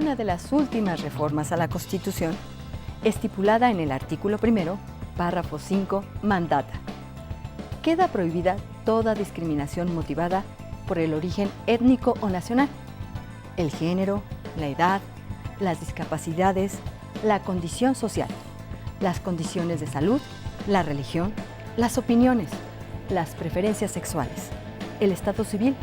una de las últimas reformas a la Constitución, estipulada en el artículo 1, párrafo 5, mandata: queda prohibida toda discriminación motivada por el origen étnico o nacional, el género, la edad, las discapacidades, la condición social, las condiciones de salud, la religión, las opiniones, las preferencias sexuales, el estado civil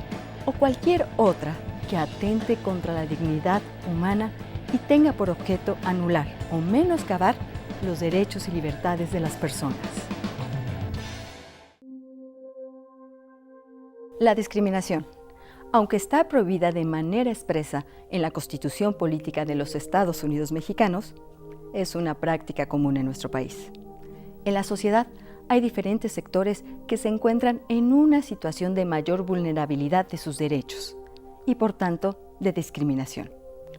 o cualquier otra que atente contra la dignidad humana y tenga por objeto anular o menoscabar los derechos y libertades de las personas. La discriminación, aunque está prohibida de manera expresa en la Constitución Política de los Estados Unidos Mexicanos, es una práctica común en nuestro país. En la sociedad hay diferentes sectores que se encuentran en una situación de mayor vulnerabilidad de sus derechos y, por tanto, de discriminación.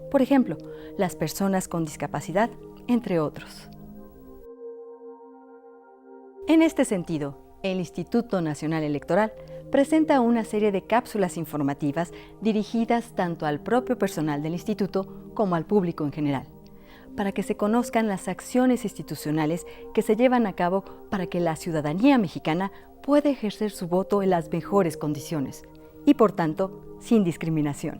Por ejemplo, las personas con discapacidad, entre otros. En este sentido, el Instituto Nacional Electoral presenta una serie de cápsulas informativas dirigidas tanto al propio personal del instituto como al público en general, para que se conozcan las acciones institucionales que se llevan a cabo para que la ciudadanía mexicana pueda ejercer su voto en las mejores condiciones y, por tanto, sin discriminación.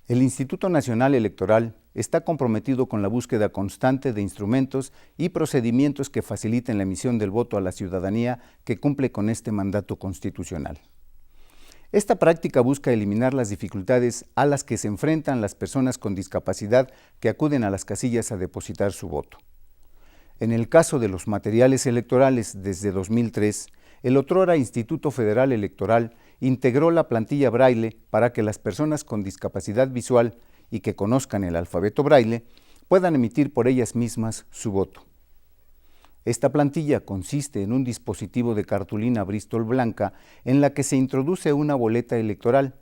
El Instituto Nacional Electoral está comprometido con la búsqueda constante de instrumentos y procedimientos que faciliten la emisión del voto a la ciudadanía que cumple con este mandato constitucional. Esta práctica busca eliminar las dificultades a las que se enfrentan las personas con discapacidad que acuden a las casillas a depositar su voto. En el caso de los materiales electorales, desde 2003, el otrora Instituto Federal Electoral integró la plantilla Braille para que las personas con discapacidad visual y que conozcan el alfabeto Braille puedan emitir por ellas mismas su voto. Esta plantilla consiste en un dispositivo de cartulina Bristol blanca en la que se introduce una boleta electoral.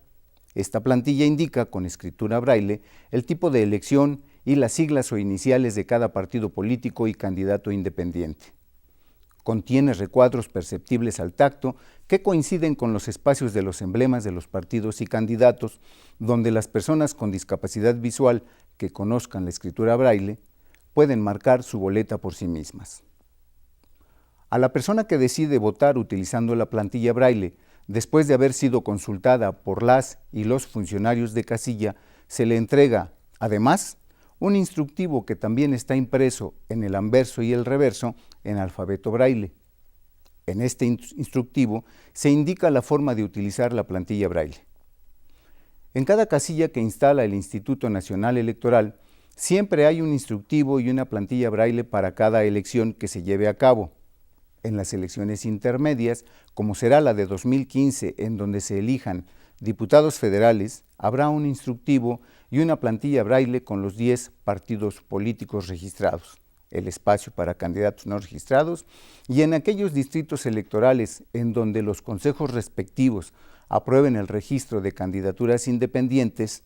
Esta plantilla indica con escritura Braille el tipo de elección y las siglas o iniciales de cada partido político y candidato independiente. Contiene recuadros perceptibles al tacto que coinciden con los espacios de los emblemas de los partidos y candidatos, donde las personas con discapacidad visual que conozcan la escritura Braille pueden marcar su boleta por sí mismas. A la persona que decide votar utilizando la plantilla Braille, después de haber sido consultada por las y los funcionarios de casilla, se le entrega, además, un instructivo que también está impreso en el anverso y el reverso en alfabeto Braille. En este instructivo se indica la forma de utilizar la plantilla Braille. En cada casilla que instala el Instituto Nacional Electoral, siempre hay un instructivo y una plantilla Braille para cada elección que se lleve a cabo. En las elecciones intermedias, como será la de 2015, en donde se elijan diputados federales, habrá un instructivo y una plantilla Braille con los 10 partidos políticos registrados, el espacio para candidatos no registrados, y en aquellos distritos electorales en donde los consejos respectivos aprueben el registro de candidaturas independientes,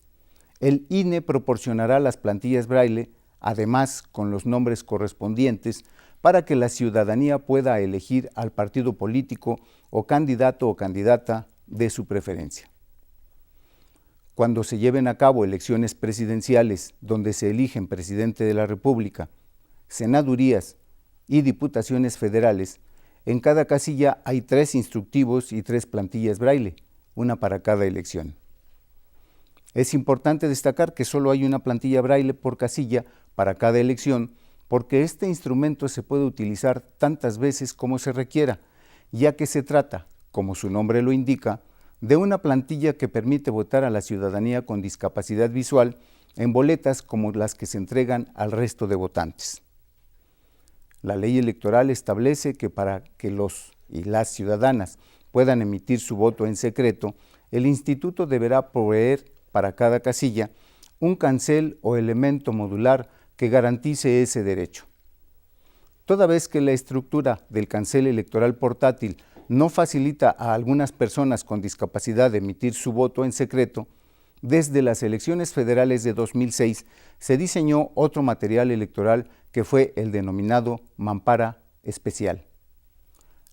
el INE proporcionará las plantillas Braille, además con los nombres correspondientes, para que la ciudadanía pueda elegir al partido político o candidato o candidata de su preferencia. Cuando se lleven a cabo elecciones presidenciales donde se eligen presidente de la República, senadurías y diputaciones federales, en cada casilla hay 3 instructivos y 3 plantillas Braille, una para cada elección. Es importante destacar que solo hay una plantilla Braille por casilla para cada elección, porque este instrumento se puede utilizar tantas veces como se requiera, ya que se trata, como su nombre lo indica, de una plantilla que permite votar a la ciudadanía con discapacidad visual en boletas como las que se entregan al resto de votantes. La ley electoral establece que para que los y las ciudadanas puedan emitir su voto en secreto, el instituto deberá proveer para cada casilla un cancel o elemento modular que garantice ese derecho. Toda vez que la estructura del cancel electoral portátil no facilita a algunas personas con discapacidad emitir su voto en secreto, desde las elecciones federales de 2006 se diseñó otro material electoral que fue el denominado mampara especial.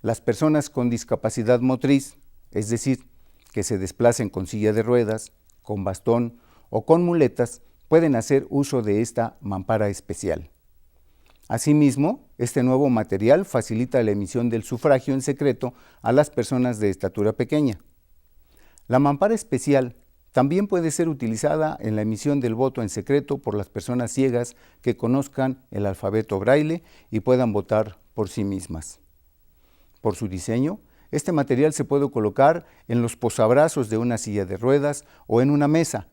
Las personas con discapacidad motriz, es decir, que se desplacen con silla de ruedas, con bastón o con muletas, pueden hacer uso de esta mampara especial. Asimismo, este nuevo material facilita la emisión del sufragio en secreto a las personas de estatura pequeña. La mampara especial también puede ser utilizada en la emisión del voto en secreto por las personas ciegas que conozcan el alfabeto braille y puedan votar por sí mismas. Por su diseño, este material se puede colocar en los posabrazos de una silla de ruedas o en una mesa,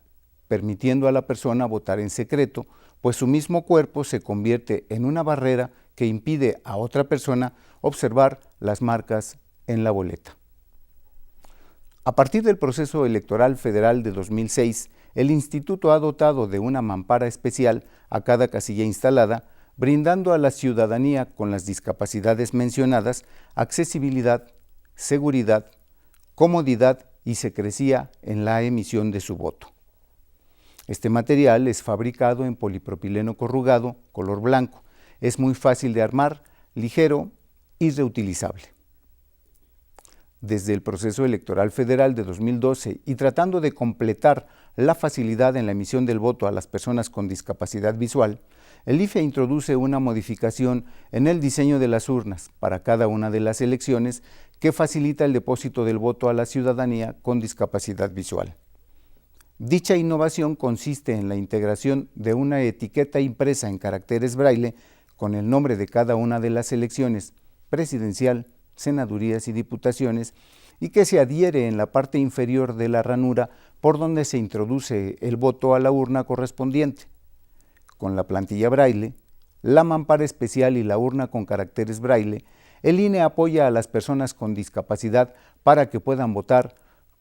permitiendo a la persona votar en secreto, pues su mismo cuerpo se convierte en una barrera que impide a otra persona observar las marcas en la boleta. A partir del proceso electoral federal de 2006, el Instituto ha dotado de una mampara especial a cada casilla instalada, brindando a la ciudadanía con las discapacidades mencionadas accesibilidad, seguridad, comodidad y secrecía en la emisión de su voto. Este material es fabricado en polipropileno corrugado, color blanco. Es muy fácil de armar, ligero y reutilizable. Desde el proceso electoral federal de 2012 y tratando de completar la facilidad en la emisión del voto a las personas con discapacidad visual, el IFE introduce una modificación en el diseño de las urnas para cada una de las elecciones que facilita el depósito del voto a la ciudadanía con discapacidad visual. Dicha innovación consiste en la integración de una etiqueta impresa en caracteres braille con el nombre de cada una de las elecciones presidencial, senadurías y diputaciones, y que se adhiere en la parte inferior de la ranura por donde se introduce el voto a la urna correspondiente. Con la plantilla braille, la mampara especial y la urna con caracteres braille, el INE apoya a las personas con discapacidad para que puedan votar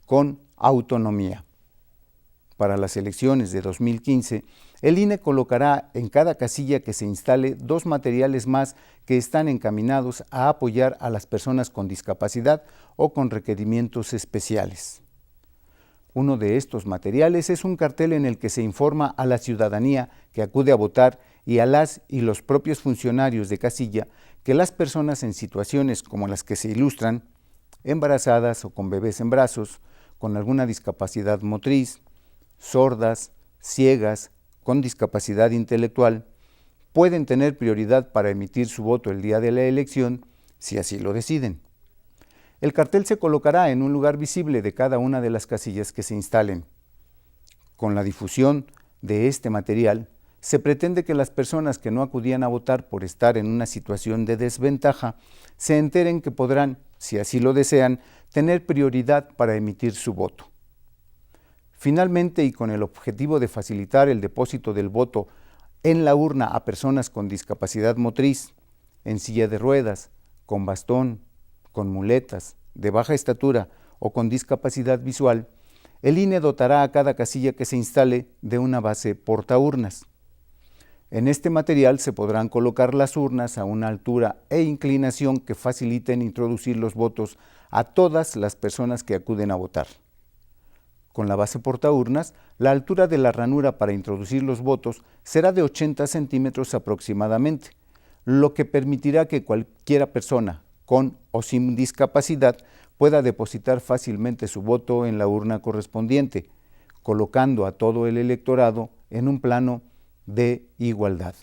con autonomía. Para las elecciones de 2015, el INE colocará en cada casilla que se instale 2 materiales más que están encaminados a apoyar a las personas con discapacidad o con requerimientos especiales. Uno de estos materiales es un cartel en el que se informa a la ciudadanía que acude a votar y a las y los propios funcionarios de casilla que las personas en situaciones como las que se ilustran, embarazadas o con bebés en brazos, con alguna discapacidad motriz, sordas, ciegas, con discapacidad intelectual, pueden tener prioridad para emitir su voto el día de la elección, si así lo deciden. El cartel se colocará en un lugar visible de cada una de las casillas que se instalen. Con la difusión de este material, se pretende que las personas que no acudían a votar por estar en una situación de desventaja se enteren que podrán, si así lo desean, tener prioridad para emitir su voto. Finalmente, y con el objetivo de facilitar el depósito del voto en la urna a personas con discapacidad motriz, en silla de ruedas, con bastón, con muletas, de baja estatura o con discapacidad visual, el INE dotará a cada casilla que se instale de una base portaurnas. En este material se podrán colocar las urnas a una altura e inclinación que faciliten introducir los votos a todas las personas que acuden a votar. Con la base portaurnas, la altura de la ranura para introducir los votos será de 80 centímetros aproximadamente, lo que permitirá que cualquiera persona con o sin discapacidad pueda depositar fácilmente su voto en la urna correspondiente, colocando a todo el electorado en un plano de igualdad.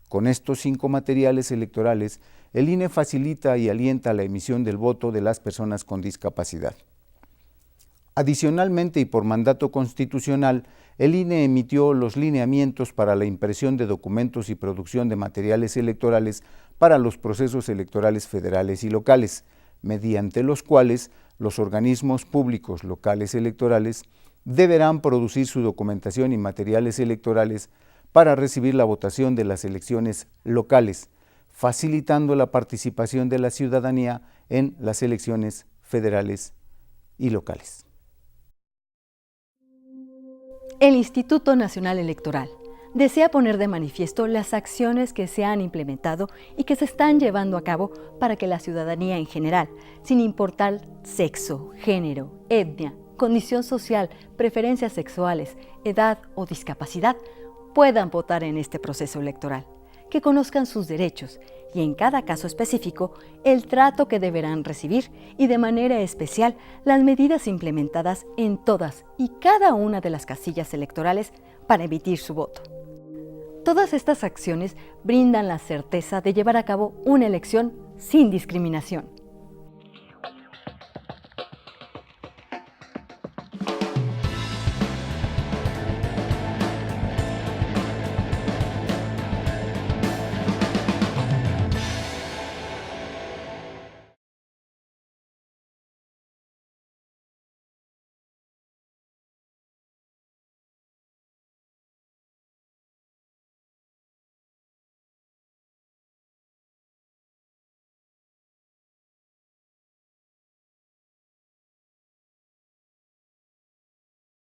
Con estos 5 materiales electorales, el INE facilita y alienta la emisión del voto de las personas con discapacidad. Adicionalmente y por mandato constitucional, el INE emitió los lineamientos para la impresión de documentos y producción de materiales electorales para los procesos electorales federales y locales, mediante los cuales los organismos públicos locales electorales deberán producir su documentación y materiales electorales para recibir la votación de las elecciones locales, facilitando la participación de la ciudadanía en las elecciones federales y locales. El Instituto Nacional Electoral desea poner de manifiesto las acciones que se han implementado y que se están llevando a cabo para que la ciudadanía en general, sin importar sexo, género, etnia, condición social, preferencias sexuales, edad o discapacidad puedan votar en este proceso electoral, que conozcan sus derechos y en cada caso específico el trato que deberán recibir y de manera especial las medidas implementadas en todas y cada una de las casillas electorales para emitir su voto. Todas estas acciones brindan la certeza de llevar a cabo una elección sin discriminación.